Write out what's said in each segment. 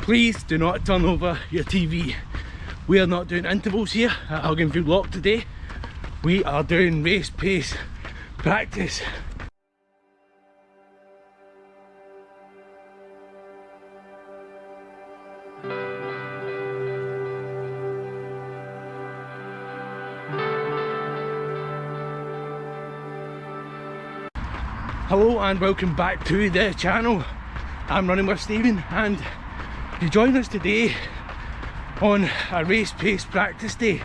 Please do not turn over your TV. We are not doing intervals here at Hugginfield Lock today. We are doing race pace practice. Hello and welcome back to the channel. I'm Running with Stephen, and you join us today on a race pace practice day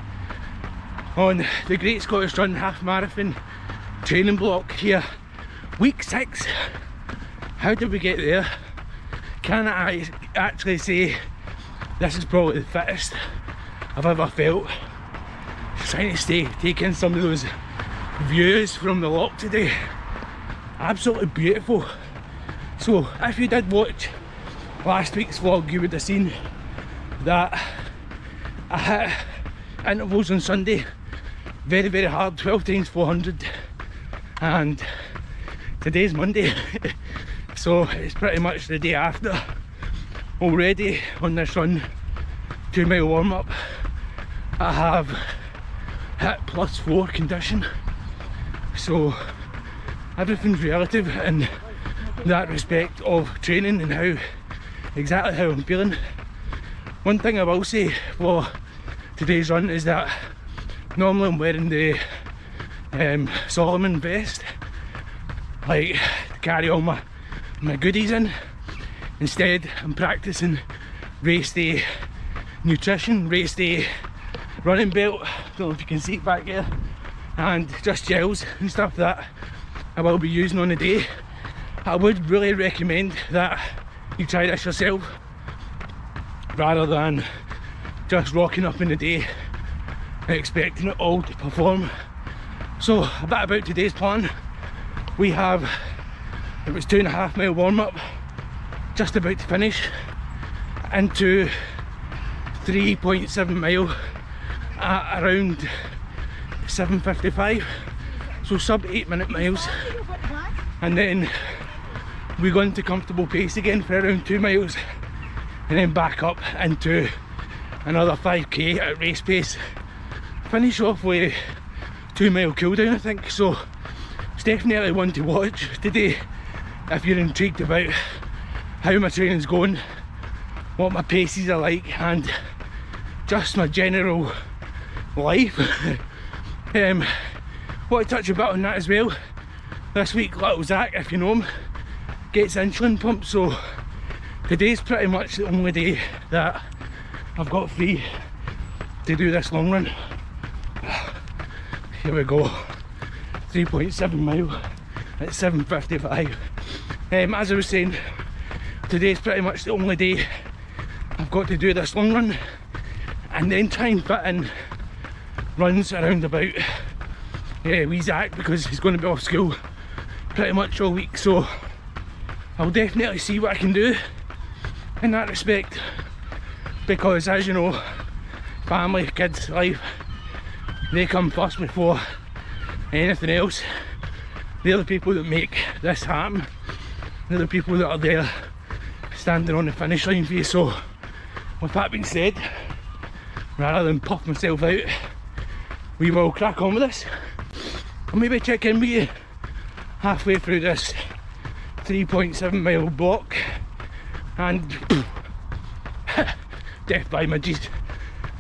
on the Great Scottish Run Half Marathon training block here. Week 6. How did we get there? Can I actually say this is probably the fittest I've ever felt? Trying to take in some of those views from the lock today. Absolutely beautiful. So if you did watch last week's vlog, you would have seen that I hit intervals on Sunday very hard, 12 times 400, and today's Monday so it's pretty much the day after. Already on this run, 2 mile warm up, I have hit +4 condition, so everything's relative in that respect of training and exactly how I'm feeling. One thing I will say for today's run is that normally I'm wearing the Solomon vest, like to carry all my goodies in. Instead I'm practicing race day nutrition, race day running belt, don't know if you can see it back there, and just gels and stuff that I will be using on the day. I would really recommend that you try this yourself rather than just rocking up in the day and expecting it all to perform. So a bit about today's plan. We have, it was 2.5 mile warm up, just about to finish, into 3.7 mile at around 7:55, so sub 8 minute miles, and then we go into comfortable pace again for around 2 miles, and then back up into another 5k at race pace. Finish off with 2 mile cool down, I think. So it's definitely one to watch today if you're intrigued about how my training's going, what my paces are like, and just my general life. Want to touch a bit on that as well. This week little Zach, if you know him, gets insulin pump, so today's pretty much the only day that I've got free to do this long run. Here we go, 3.7 mile at 7:55. As I was saying, today's pretty much the only day I've got to do this long run, and then try and fit in runs around about wee Zach, because he's going to be off school pretty much all week. So I'll definitely see what I can do in that respect, because as you know, family, kids, life, they come first before anything else. They're the people that make this happen. They're the people that are there standing on the finish line for you. So with that being said, rather than puff myself out, we will crack on with this. I'll maybe check in with you halfway through this 3.7 mile block, and death by midges,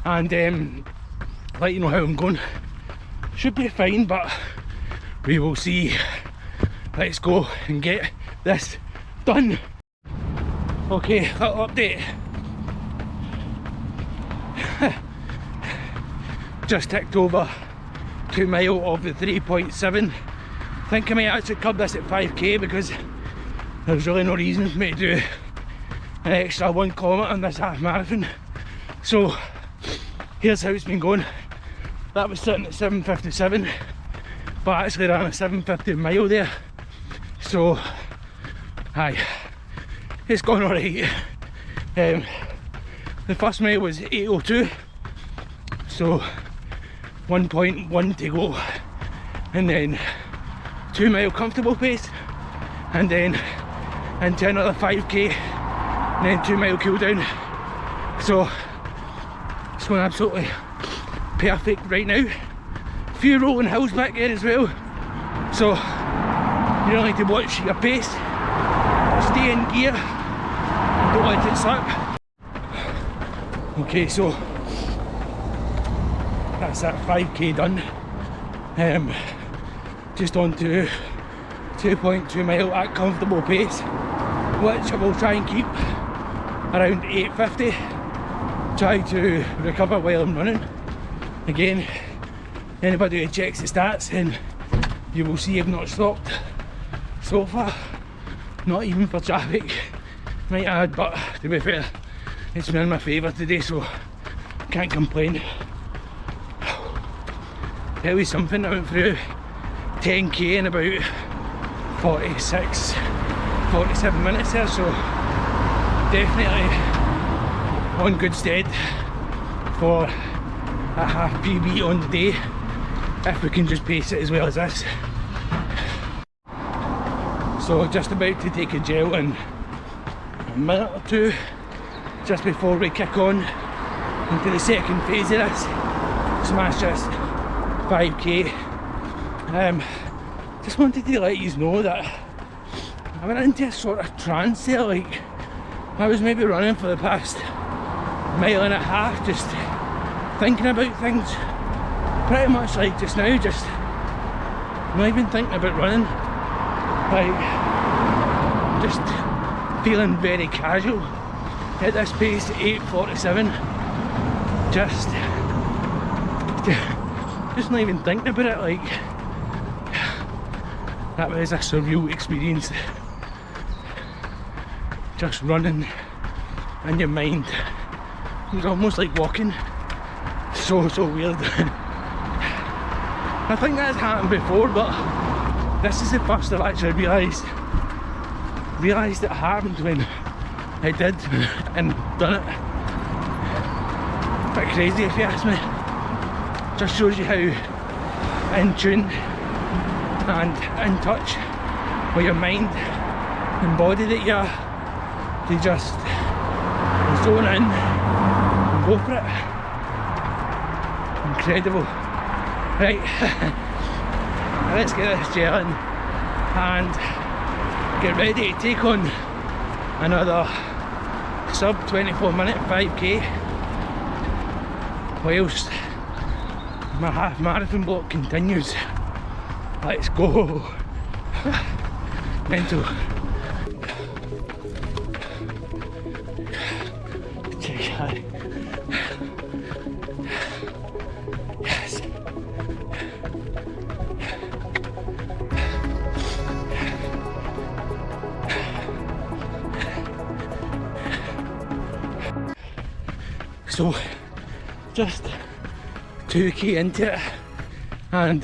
and let you know how I'm going. Should be fine, but we will see. Let's go and get this done. Okay, little update. Just ticked over 2 mile of the 3.7. I think I might actually curb this at 5k, because there's really no reason for me to do an extra 1 kilometre on this half marathon. So here's how it's been going. That was sitting at 7:57, but I actually ran a 7:50 mile there. So aye, it's gone alright. The first mile was 8:02, so 1.1 to go, and then 2 mile comfortable pace, and then into another 5k, and then 2 mile cool down, So it's going absolutely perfect right now. A few rolling hills back there as well, so you don't need to watch your pace, stay in gear, don't let it slip. Okay, so that's that 5k done. Just on to 2.2 mile at comfortable pace, which I will try and keep around 8:50. Try to recover while I'm running. Again, anybody who checks the stats, and you will see I've not stopped so far, not even for traffic, might add, but to be fair, it's been in my favour today, so can't complain. Tell you something, I went through 10k in about 47 minutes there, so definitely on good stead for a half PB on the day, if we can just pace it as well as this. So just about to take a gel in a minute or two, just before we kick on into the second phase of this. Smash this 5k. Just wanted to let you know that I went into a sort of trance there, like I was maybe running for the past mile and a half, just thinking about things, pretty much like just now, just not even thinking about running, like just feeling very casual at this pace, 8:47, just not even thinking about it. Like, that was a surreal experience, just running in your mind. It was almost like walking. So weird. I think that's happened before, but this is the first I've actually realised it happened when I did and done it. Bit crazy if you ask me. Just shows you how in tune and in touch with your mind and body that you are. You just zone in and go for it. Incredible. Right, let's get this gel in and get ready to take on another sub 24 minute 5k whilst my half marathon block continues. Let's go. Mental. Yes. So just 2k into it, and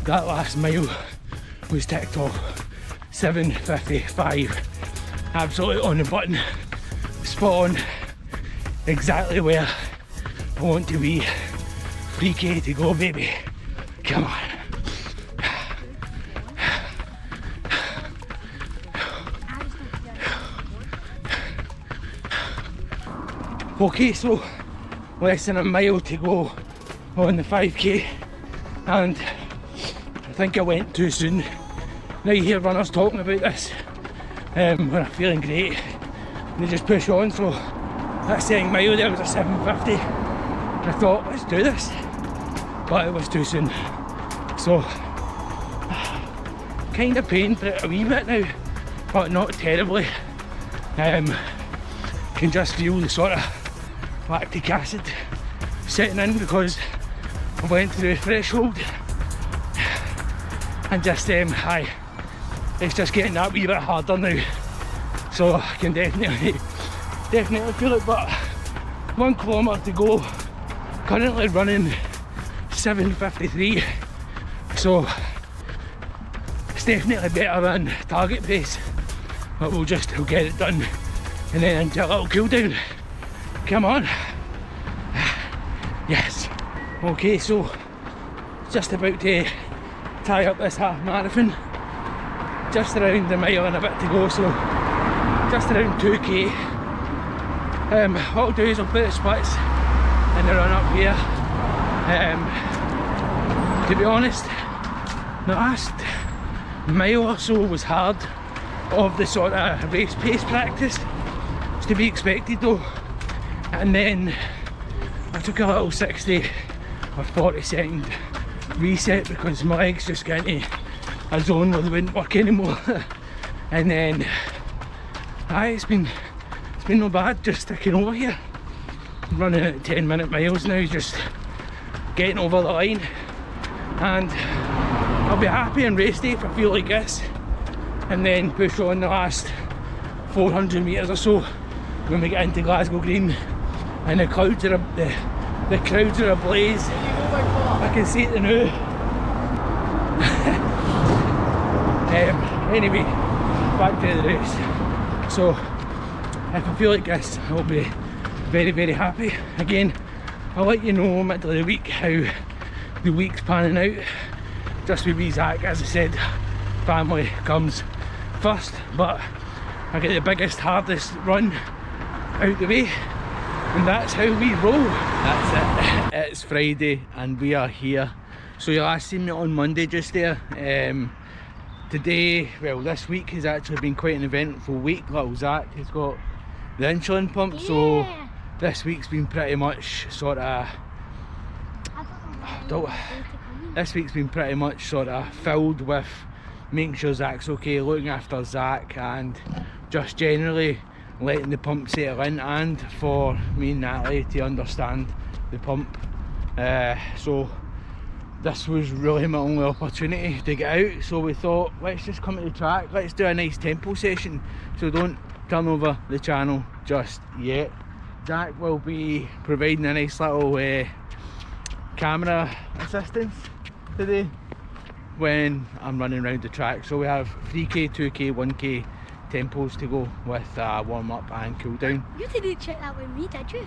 that last mile was ticked off. 7:55, absolutely on the button, spot on, exactly where I want to be. 3k to go, baby, come on. Okay, so less than a mile to go on the 5k, and I think I went too soon. Now you hear runners talking about this when they're feeling great and they just push on. So that second mile there was a 7:50, and I thought, let's do this, but it was too soon. So kind of pain for it a wee bit now, but not terribly. Can just feel the sort of lactic acid setting in because I went through a threshold, and just it's just getting that wee bit harder now, so I can definitely feel it. But 1 kilometre to go, currently running 7:53, so it's definitely better than target pace, but we'll get it done and then into a little cool down. Come on. Yes. Okay, so just about to tie up this half marathon. Just around a mile and a bit to go, so just around 2k. What I'll do is I'll put the splits in the run up here. To be honest, the last mile or so was hard of the sort of race pace practice. It's to be expected though. And then I took a little 60 or 40-second reset because my legs just got into a zone where they wouldn't work anymore. And then it's been no bad just sticking over here. I'm running at 10-minute miles now, just getting over the line, and I'll be happy in race day if I feel like this, and then push on the last 400 metres or so when we get into Glasgow Green and the crowds are ablaze. I can see it now. Anyway, back to the race. So if I feel like this, I'll be very, very happy. Again, I'll let you know middle of the week how the week's panning out. Just with wee Zach, as I said, family comes first, but I get the biggest, hardest run out the way, and that's how we roll. That's it. It's Friday and we are here. So you last seen me on Monday just there. Today, well, this week has actually been quite an eventful week. Little Zach has got the insulin pump, yeah. So this week's been pretty much sort of filled with making sure Zach's okay, looking after Zach, and just generally letting the pump settle in, and for me and Natalie to understand the pump. So this was really my only opportunity to get out, so we thought, let's just come to the track, let's do a nice tempo session, so don't turn over the channel just yet. Zach will be providing a nice little camera assistance today when I'm running around the track. So we have 3k, 2k, 1k tempos to go with warm up and cool down. You didn't check that with me, did you?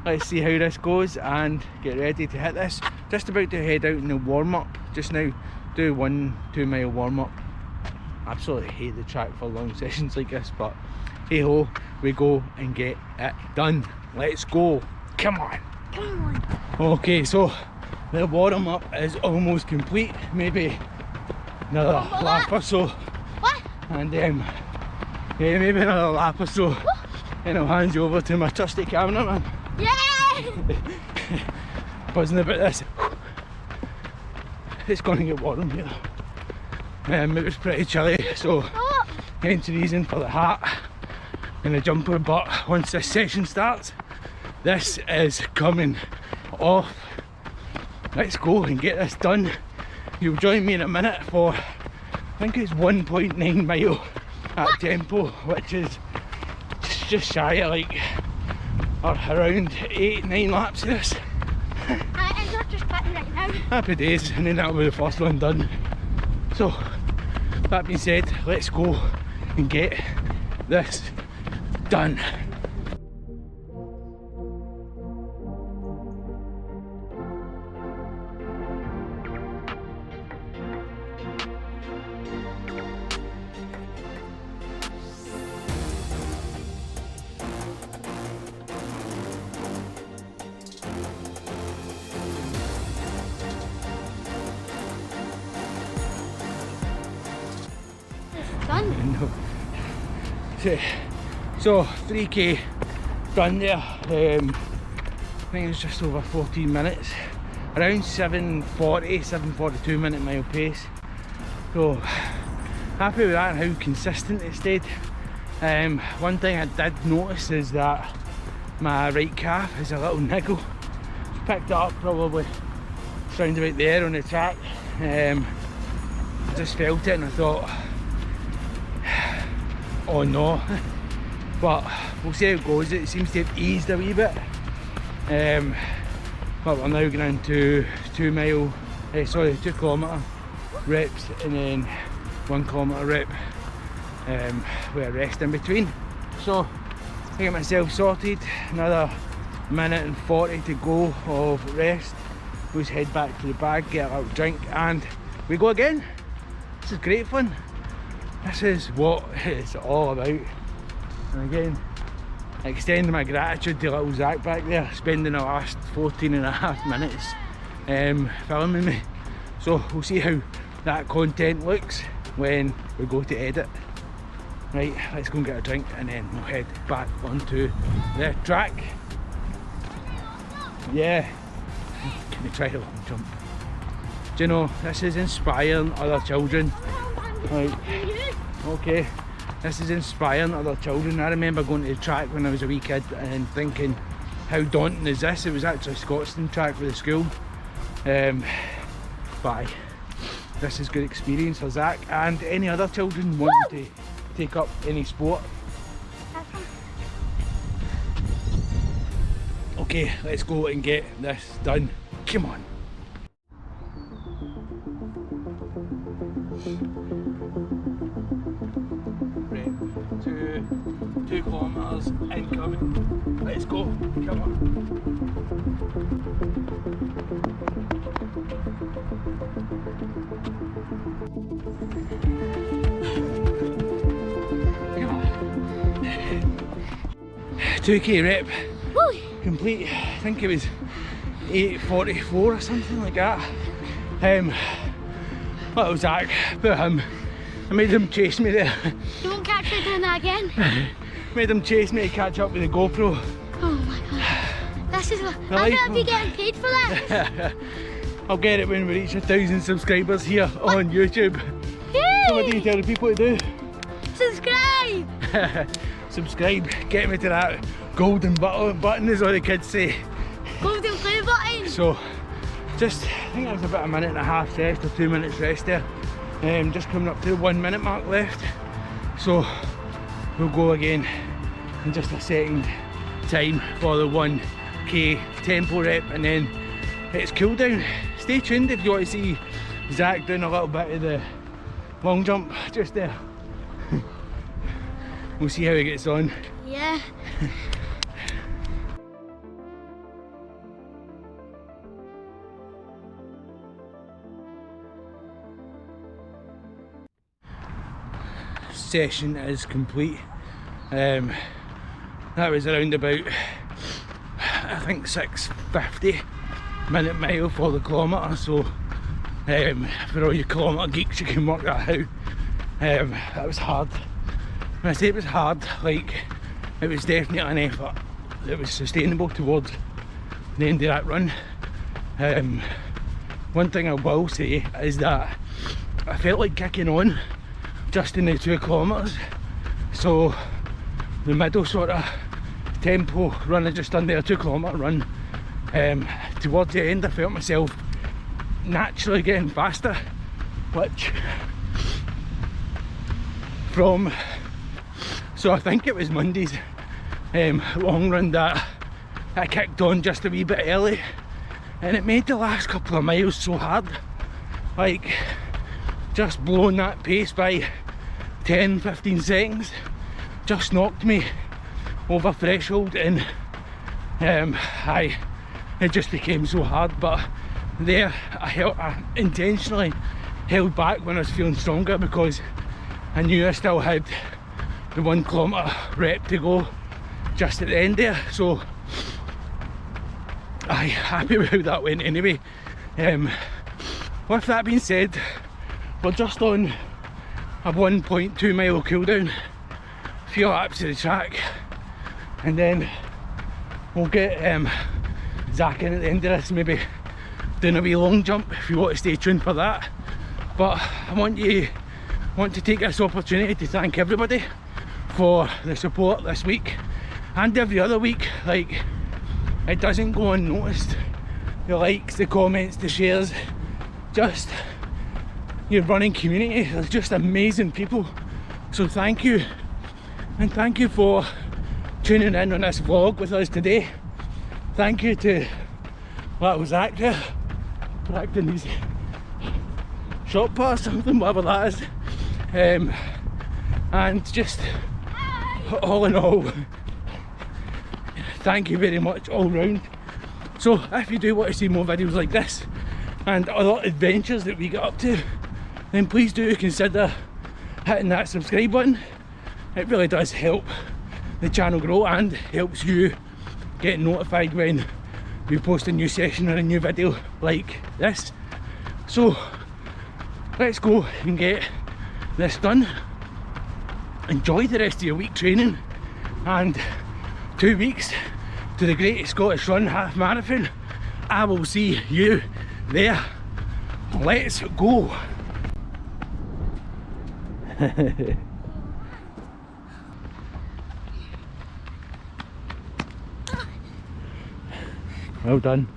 Let's see how this goes and get ready to hit this. Just about to head out in the warm up just now, do 1-2 mile warm up. Absolutely hate the track for long sessions like this, but hey ho, we go and get it done. Let's go, come on. Come on. Okay, so the warm up is almost complete, maybe another lap or so. What? And yeah, maybe another lap or so. What? And I'll hand you over to my trusty cameraman. Yay! Buzzing about this. It's going to get warm here. It was pretty chilly, so hence the reason for the hat and the jumper, but once this session starts, this is coming off. Let's go and get this done. You'll join me in a minute for, I think it's 1.9 mile at tempo, which is just shy of like, or around 8-9 laps of this. It's not just fitting right now. Happy days, and then that'll be the first one done. So, that being said, let's go and get this done. So 3k done there. I think it's just over 14 minutes, around 7:42 minute mile pace. So happy with that and how consistent it stayed. One thing I did notice is that my right calf is a little niggle. It's picked it up probably around about there on the track. I just felt it and I thought, oh no, but we'll see how it goes. It seems to have eased a wee bit, but we're now going into 2 kilometre reps and then 1 kilometre rep with a rest in between. So I get myself sorted, another minute and 40 to go of rest. We'll just head back to the bag, get a little drink, and we go again. This is great fun. This is what it's all about. And again, extend my gratitude to little Zach back there, spending the last 14.5 minutes filming me. So we'll see how that content looks when we go to edit. Right, let's go and get a drink and then we'll head back onto the track. Yeah, can you try a long jump? Do you know, this is inspiring other children. Right, okay, this is inspiring other children. I remember going to the track when I was a wee kid and thinking, how daunting is this? It was actually a Scotstoun track with the school. But this is good experience for Zach and any other children wanting to take up any sport. Okay, let's go and get this done. Come on. Right, 2 kilometres incoming. Let's go. Come on. Come on. 2k rep. Woo. Complete. I think it was 8:44 or something like that. Little Zach, poor him. I made him chase me there. Don't catch me doing that again. Made him chase me to catch up with the GoPro. Oh my god. This is. I'm gonna be getting paid for this. I'll get it when we reach 1,000 subscribers here on YouTube. Yay! So what do you tell the people to do? Subscribe! Subscribe, get me to that golden button is what the kids say. Golden play button! So, just, I think that was about 1.5 rest or 2 minutes rest there. Just coming up to the 1 minute mark left. So, we'll go again in just a second time for the 1k tempo rep and then it's cool down. Stay tuned if you want to see Zach doing a little bit of the long jump just there. We'll see how he gets on. Yeah. Session is complete. That was around about, I think, 6:50 minute mile for the kilometre. So for all you kilometre geeks, you can work that out. That was hard. When I say it was hard, like, it was definitely an effort that was sustainable towards the end of that run. One thing I will say is that I felt like kicking on just in the 2 kilometres. So the middle sort of tempo run, just under a 2 kilometre run, towards the end I felt myself naturally getting faster, which from, so I think it was Monday's long run that I kicked on just a wee bit early, and it made the last couple of miles so hard, like just blowing that pace by 10-15 seconds just knocked me over threshold, and it just became so hard. But there I intentionally held back when I was feeling stronger because I knew I still had the 1 kilometre rep to go just at the end there. So I'm happy with how that went anyway. With that being said, we're just on a 1.2 mile cooldown, a few laps of the track, and then we'll get Zach in at the end of this, maybe doing a wee long jump if you want to stay tuned for that. But I want to take this opportunity to thank everybody for the support this week and every other week. Like, it doesn't go unnoticed, the likes, the comments, the shares, just your running community. There's just amazing people, so thank you, and thank you for tuning in on this vlog with us today. Thank you to little Zach there practicing his shot put or something, whatever that is, and just all in all, thank you very much all round. So if you do want to see more videos like this and other adventures that we get up to, then please do consider hitting that subscribe button. It really does help the channel grow and helps you get notified when we post a new session or a new video like this. So let's go and get this done. Enjoy the rest of your week training and 2 weeks to the Great Scottish Run Half Marathon. I will see you there. Let's go. Well done.